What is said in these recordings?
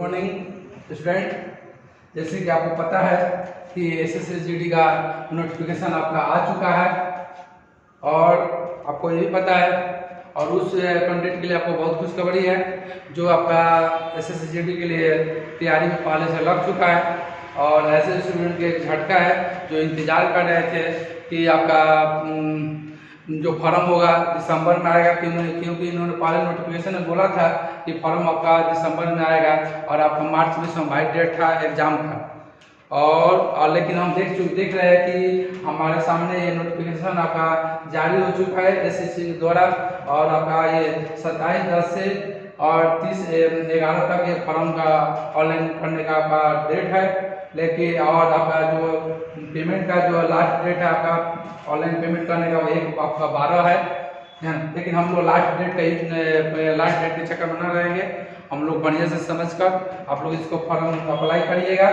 Morning student. जैसे कि आपको पता है कि SSSGD का नोटिफिकेशन आपका आ चुका है और आपको ये भी पता है और उस कंटेंट के लिए आपको बहुत खुशखबरी है जो आपका SSSGD के लिए तैयारी में पहले से लग चुका है। और ऐसे स्टूडेंट के एक झटका है जो इंतजार कर रहे थे कि आपका जो फॉर्म होगा दिसंबर में आएगा, क्योंकि इन्होंने पहले नोटिफिकेशन में बोला था कि फॉर्म आपका दिसंबर में आएगा और आपका मार्च में संभावित डेट था एग्जाम का। और लेकिन हम देख रहे हैं कि हमारे सामने ये नोटिफिकेशन आपका जारी हो चुका है SSC द्वारा और आपका ये 27/10 से और 30/11 तक ये फॉर्म का ऑनलाइन करने का आपका डेट है। लेकिन और आपका जो पेमेंट का जो लास्ट डेट है आपका ऑनलाइन पेमेंट करने का वो आपका 12 है। लेकिन हम लोग लास्ट डेट के चक्कर में न रहेंगे, हम लोग बढ़िया से समझकर आप लोग इसको फॉर्म अप्लाई करिएगा।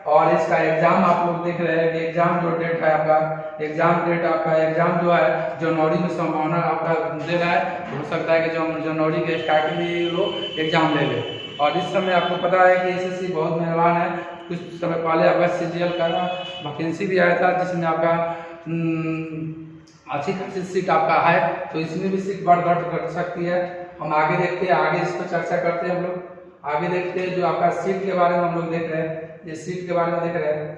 और इसका एग्जाम आप लोग देख रहे हैं कि एग्जाम जो डेट है आपका एग्जाम जो है जनवरी में संभावना आपका दे रहा है। हो सकता है कि जो जनवरी के स्टार्टिंग में लोग एग्जाम ले ले। और इस समय आपको पता है कि SSC बहुत मेहरबान है। कुछ समय पहले आपका CGL का वैकेंसी भी आया था जिसमें आपका अच्छी खासी सीट आपका है, तो इसमें भी सीट बढ़ घट कर सकती है। हम आगे देखते हैं, आगे इस पर चर्चा करते हैं। हम लोग आगे देखते हैं जो आपका सीट के बारे में हम लोग देख रहे हैं, ये सीट के बारे में देख रहे हैं।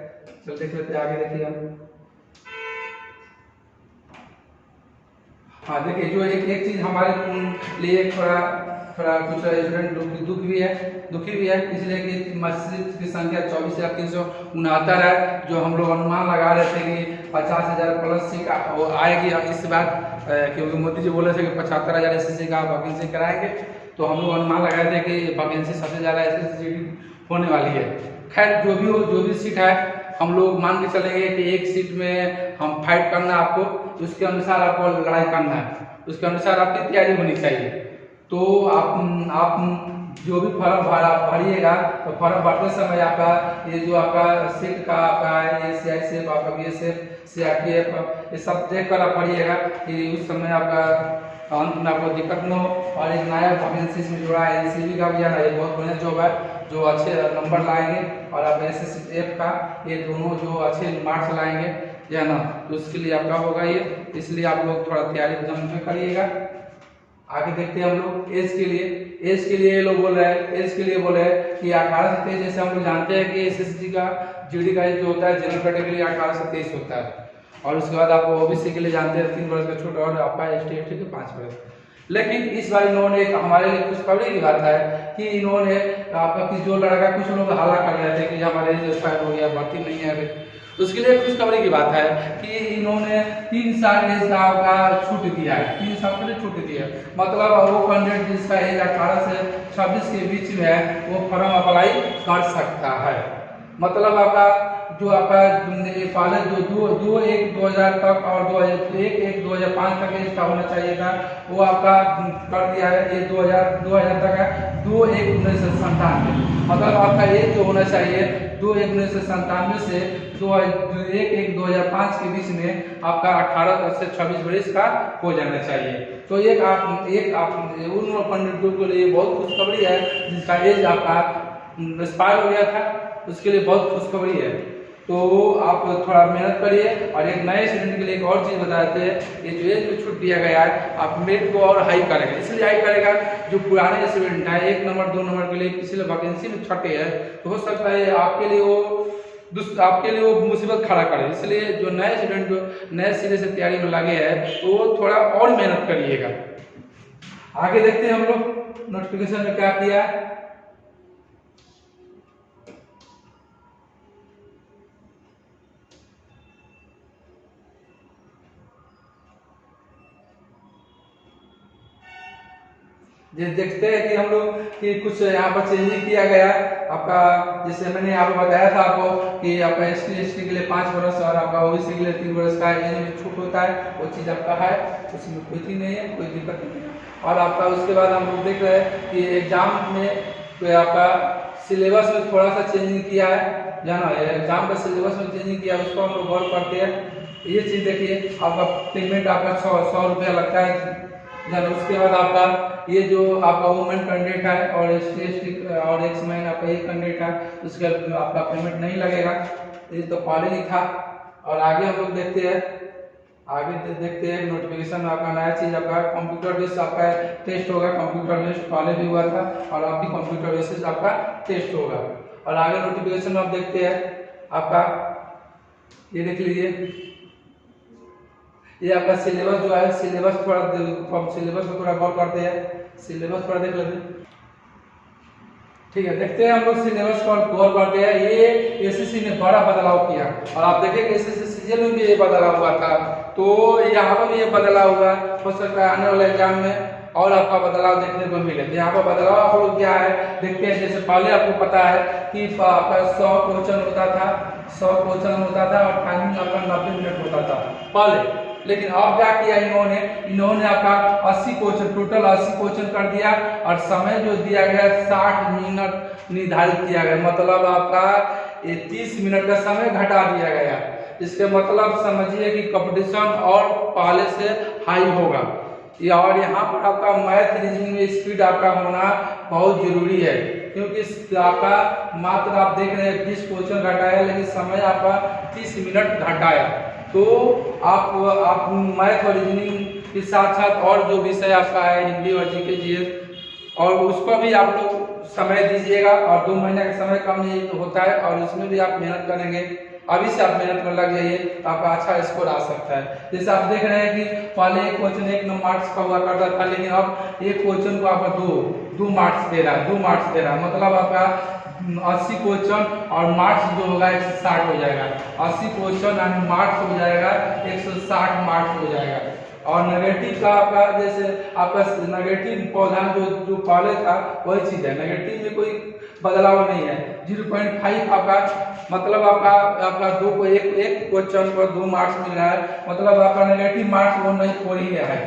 चलो देख लेते हैं, आगे देखिए हम। हाँ देखिए, जो एक चीज हमारे लिए थोड़ा कुछ स्टूडेंट दुखी भी है इसलिए कि मस्जिद की संख्या 24,369 है। जो हम लोग अनुमान लगा रहे थे कि 50,000 प्लस सीट आएगी इस बार, क्योंकि मोदी जी बोले थे कि 75,000 SSC का वैकेंसी कराएंगे, तो हम लोग अनुमान लगाए थे कि वैकेंसी सबसे ज़्यादा SSC होने वाली है। खैर जो भी सीट है हम लोग मान के चलेंगे कि एक सीट में हम फाइट करना है आपको, उसके अनुसार आपको लड़ाई करना है, उसके अनुसार आपकी तैयारी होनी चाहिए। तो आप जो भी फॉर्म भरिएगा तो फॉर्म भरते समय आपका ये जो आपका सीट का आपका CICF आपका BSF CRPF ये सब देख कर आप भरिएगा कि उस समय आपका अंत में आपको दिक्कत न हो। और एक नया वैकेंसी में जुड़ा है NCB का भी है ना, ये बहुत बढ़िया जॉब है जो अच्छे नंबर लाएंगे और आप SSF का ये दोनों जो अच्छे मार्क्स लाएंगे है ना, तो उसके लिए आपका होगा ये, इसलिए आप लोग थोड़ा तैयारी जम में करिएगा। आगे देखते हैं हम लोग एज के लिए ये लोग बोल रहे हैं कि 18 से 23, जैसे हम लोग जानते हैं कि SSC का GD का जो होता है जनरल कैटेगरी 18 से 23 होता है। और उसके बाद आप OBC के लिए जानते हैं 3 वर्ष का छूट और आपका ST/ST के 5 वर्ष। लेकिन इस बार इन्होंने हमारे लिए खुशखबरी की बात है कि इन्होंने आपका कि जो लड़का कुछ लोग हल्ला कर रहे थे कि हमारे एक्सपायर हो गया, भर्ती नहीं है, उसके लिए खुशखबरी की बात है कि इन्होंने 3 साल एज का छूट दिया है, 3 साल के लिए छूट दिया है। मतलब वो कैंडिडेट जिसका एज 18 से 26 के बीच में है वो फॉर्म अप्लाई कर सकता है। मतलब आपका जो आपका पहले जो 2/1/2000 तक और 1/1/2005 तक एज का होना चाहिए था वो आपका कर दिया है, ये 2000 तक है 2/1/1997। मतलब आपका एज जो होना चाहिए 2/1/1997 से 1/1/2005 के बीच में आपका 18 से 26 वर्ष का हो जाना चाहिए। तो एक आप उन पंडितों के लिए बहुत खुशखबरी है जिसका एज आपका एक्सपायर हो गया था, उसके लिए बहुत खुशखबरी है। तो आप थोड़ा मेहनत करिए। और एक नए स्टूडेंट के लिए एक और चीज़ बताते हैं, ये जो एज में छूट दिया गया है आप मेरिट को और हाई करेगा, इसलिए हाई करेगा जो पुराने स्टूडेंट है 1 नंबर 2 नंबर के लिए पिछले वैकेंसी में छठे है, तो हो सकता है आपके लिए वो मुसीबत खड़ा करे। इसलिए जो नए स्टूडेंट जो नए सिरे से तैयारी में लगे हैं तो वो थोड़ा और मेहनत करिएगा। आगे देखते हैं हम लोग नोटिफिकेशन में क्या किया है। देखते हैं कि हम लोग कि कुछ यहाँ पर चेंजिंग किया गया आपका, जैसे मैंने यहाँ पर बताया था आपको कि आपका ST/ST के लिए 5 वर्ष और आपका OBC के लिए 3 वर्ष का एज में छूट होता है, वो चीज़ आपका है, उसमें कोई चीज़ नहीं है, कोई दिक्कत नहीं है। और आपका उसके बाद हम लोग देख रहे हैं कि एग्जाम में तो आपका सिलेबस में थोड़ा सा चेंजिंग किया है, जाना है एग्जाम का सिलेबस में चेंजिंग किया है, उसको हम लोग गौर करते हैं। ये चीज़ देखिए, आपका पेमेंट आपका 100 रुपया लगता है देन उसके बाद आपका ये जो आपका वुमेन कैंडिडेट है और ST और एक्स-मैन आपका ये कैंडिडेट है, उसके आपका पेमेंट नहीं लगेगा। ये तो पहले ही था। और आगे हम लोग देखते हैं, देखते हैं नोटिफिकेशन में आपका नया चीज आपका कंप्यूटर बेस्ड आपका टेस्ट होगा। कंप्यूटर बेस्ड पहले भी हुआ था और अब भी कंप्यूटर बेस्ड आपका टेस्ट होगा। और आगे नोटिफिकेशन में आप देखते हैं आपका ये देख लीजिए, ये आपका सिलेबस जो है, सिलेबस में थोड़ा गौर करते हैं, सिलेबस थोड़ा देख लेते हैं। ठीक है, देखते हैं हम लोग सिलेबस पर गौर करते हैं। ये एसएससी ने बड़ा बदलाव किया और आप देखेंगे एसएससी सीजीएल में भी ये बदलाव हुआ था, तो यहाँ पर भी ये बदलाव हुआ। हो सकता है आने वाले एग्जाम में और आपका बदलाव देखने को मिले। यहाँ पर बदलाव आप लोग क्या है देखते हैं। जैसे पहले आपको पता है कि आपका 100 क्वेश्चन होता था और टाइमिंग आपका 90 मिनट होता था पहले। लेकिन अब क्या किया इन्होंने आपका 80 क्वेश्चन, टोटल 80 क्वेश्चन कर दिया और समय जो दिया गया 60 मिनट निर्धारित किया गया। मतलब आपका 30 मिनट का समय घटा दिया गया। इसके मतलब समझिए कि कंपटीशन और पहले से हाई होगा। और यहाँ पर आपका मैथ रीजनिंग में स्पीड आपका होना बहुत जरूरी है, क्योंकि आपका मात्र आप देख रहे हैं 20 क्वेश्चन घटाया, लेकिन समय आपका 30 मिनट घटाया। तो आप मैथ और रीजनिंग के साथ साथ और जो विषय आपका है हिंदी और जीके जीएस, और उस पर भी आप लोग समय दीजिएगा। और 2 महीने का समय कम नहीं होता है और उसमें भी आप मेहनत करेंगे। अभी से आप मेहनत में लग जाइए तो आपका अच्छा स्कोर आ सकता है। जैसे आप देख रहे हैं कि पहले एक क्वेश्चन 1 मार्क्स का हुआ करता था, लेकिन अब एक क्वेश्चन को आपका 2 मार्क्स दे रहा है। मतलब आपका 80 क्वेश्चन और मार्क्स जो होगा 160 हो जाएगा। 80 क्वेश्चन एंड मार्क्स हो जाएगा 160 मार्क्स हो जाएगा। और नेगेटिव का आपका जैसे आपका नेगेटिव पौधा जो पहले था वही चीज है। नेगेटिव में कोई बदलाव नहीं है। 0.5 आपका मतलब आपका 2 को एक क्वेश्चन पर 2 मार्क्स मिल रहा है, मतलब आपका नेगेटिव मार्क्स वो नहीं हो ही है।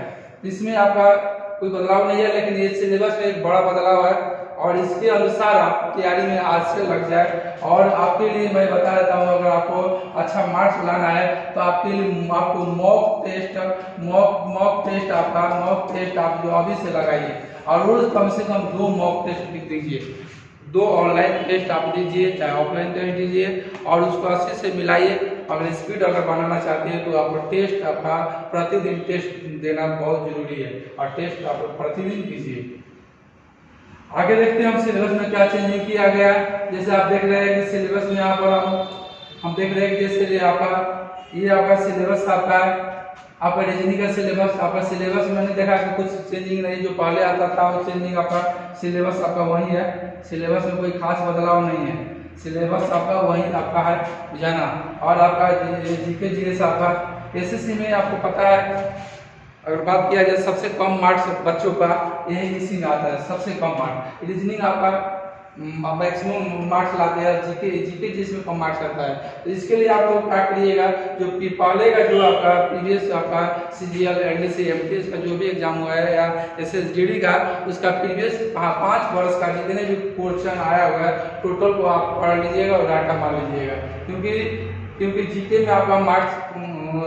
इसमें आपका कोई बदलाव नहीं है, लेकिन ये सिलेबस में एक बड़ा बदलाव है और इसके अनुसार आप तैयारी में आज से लग जाए। और आपके लिए मैं बता देता हूँ, अगर आपको अच्छा मार्क्स लाना है तो आपके लिए आपको मॉक टेस्ट आप जो अभी से लगाइए और रोज कम से कम 2 मॉक टेस्ट लिख दीजिए। 2 ऑनलाइन टेस्ट आप दीजिए, चाहे ऑफलाइन टेस्ट दीजिए और उसको 80 से मिलाइए। अगर स्पीड अगर बनाना चाहते हैं तो आपको टेस्ट आपका प्रतिदिन टेस्ट देना बहुत जरूरी है और टेस्ट आप प्रतिदिन कीजिए। आगे देखते हैं हम सिलेबस में क्या चेंजिंग किया गया है। जैसे आप देख रहे हैं कि सिलेबस में यहाँ पर हम देख रहे हैं कि जैसे ये आपका सिलेबस आपका है, आपका रीजनिंग का सिलेबस मैंने देखा कि कुछ चेंजिंग नहीं, जो पहले आता था वो चेंजिंग आपका सिलेबस आपका वही है। सिलेबस में कोई खास बदलाव नहीं है, सिलेबस आपका वही आपका है जाना। और आपका जीके जीएस आपका एसएससी में आपको पता है, अगर बात किया जाए सबसे कम मार्क्स बच्चों का यही इसी में आता है, सबसे कम मार्क्स। रीजनिंग आपका मैक्सिमम मार्क्स लाते हैं, जीके जिसमें कम मार्क्स आता है। तो इसके लिए आप लोग क्या करिएगा, जो पहले का जो आपका प्रीवियस आपका सीजीएल एनडीसी एमटीएस का जो भी एग्जाम हुआ है या एसएसजीडी का, उसका प्रीवियस 5 वर्ष का जितने भी क्वेश्चन आया हुआ है टोटल को आप पढ़ लीजिएगा और डाटा मार लीजिएगा। क्योंकि जीके में आपका मार्क्स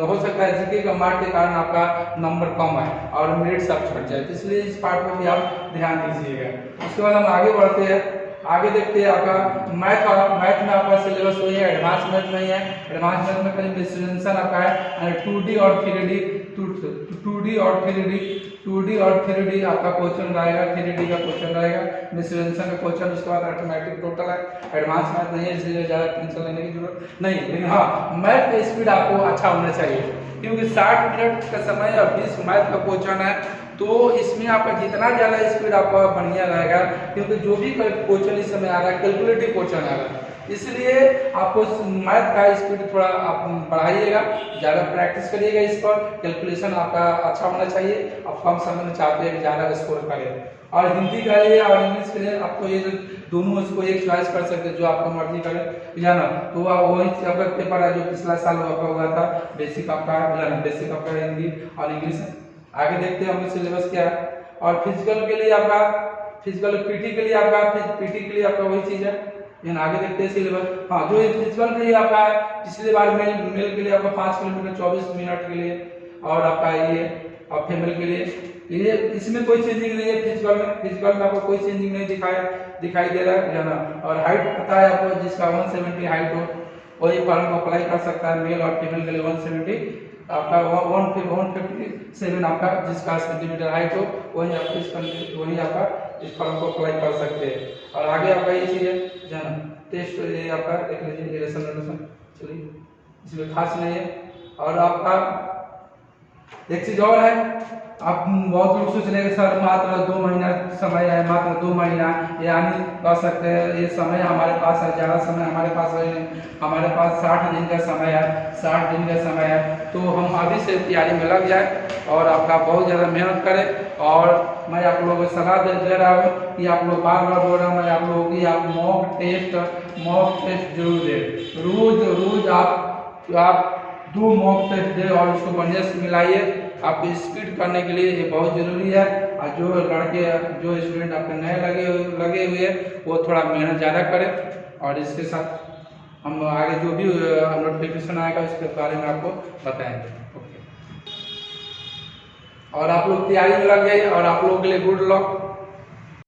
हो सकता है जीके का मार्क के कारण आपका नंबर कम है और मेरिट सब छट जाए, तो इसलिए इस पार्ट पर भी आप ध्यान दीजिएगा। उसके बाद हम आगे बढ़ते हैं, आगे देखते हैं आपका मैथ में आपका सिलेबस वही है, एडवांस मैथ नहीं है। एडवांस मैथ में कहीं मिसलेनियस आपका है 2D और 3D 2D और 3D आपका क्वेश्चन रहेगा, 3D का क्वेश्चन रहेगा, मिसलेनियस का क्वेश्चन, उसके बाद अर्थमेटिक टोटल है। एडवांस मैथ नहीं है, इसलिए ज़्यादा टेंशन लेने की जरूरत नहीं। लेकिन हाँ, मैथ का स्पीड आपको अच्छा होना चाहिए, क्योंकि 60 मिनट का समय और 20 मैथ का क्वेश्चन है, तो इसमें आपका जितना ज़्यादा स्पीड आपका बढ़िया रहेगा, क्योंकि जो भी क्वेश्चन इस समय आ रहा है कैलकुलेटिव क्वेश्चन आ रहा है, इसलिए आपको मैथ का स्पीड थोड़ा आप बढ़ाइएगा, ज़्यादा प्रैक्टिस करिएगा इस पर। कैलकुलेशन आपका अच्छा होना चाहिए, आप कम समय में चाहते हैं कि ज़्यादा स्कोर करें। और हिंदी के लिए और इंग्लिश के लिए आपको ये दोनों इसको एक चॉइस कर सकते हैं, जो आपका मर्जी करे जाना। तो वही आपका पेपर है जो पिछला साल आपका हुआ था, बेसिक आपका हिंदी और इंग्लिश। आगे देखते हैं हम सिलेबस क्या है। और फिजिकल के लिए आपका पीटी के लिए आपका वही चीज़ है। आगे देखते हैं सिलेबस। हाँ, जो फिजिकल के लिए आपका है, पिछले बार मेल के लिए आपका 5 किलोमीटर 24 मिनट के लिए, और आपका ये और फीमेल के लिए ये इसमें कोई चेंजिंग नहीं है, फिजिकल में आपको कोई चेंजिंग नहीं दिखाई दे रहा है ना। और हाइट पता है आपको, जिसका 170 हाइट हो वही फॉर्म को अप्लाई कर सकता है। मेल और फीमेल के लिए 170 आपका 157 आपका जिसका सेंटीमीटर हाइट हो वही आपका इस फॉर्म को अप्लाई कर सकते हैं। और आगे आपका ये चीज है जन टेस्ट ये आपका देख लीजिए रिलेशन, चलिए इसमें खास नहीं है। और आपका एक चीज और है, आप बहुत लोग सोच रहे हैं सर मात्र 2 महीना समय है, मात्र 2 महीना यानी कह सकते हैं ये समय हमारे पास है, ज़्यादा समय हमारे पास है, हमारे पास 60 दिन का समय है, 60 दिन का समय है। तो हम अभी से तैयारी में लग जाए और आपका बहुत ज़्यादा मेहनत करें। और मैं आप लोगों को सलाह दे रहा हूँ कि आप लोग बार बोल रहा हूँ मैं आप लोगों की, आप मॉक टेस्ट जरूर दें। रोज आप 2 मॉक टेस्ट दें और उसको बढ़िया से मिलाइए। आपको स्पीड करने के लिए ये बहुत जरूरी है। और जो स्टूडेंट आपके नए लगे हुए हैं वो थोड़ा मेहनत ज़्यादा करें। और इसके साथ हम आगे जो भी नोटिफिकेशन आएगा उसके बारे में आपको बताएंगे। ओके, और आप लोग तैयारी में लग गए और आप लोगों के लिए गुड लक।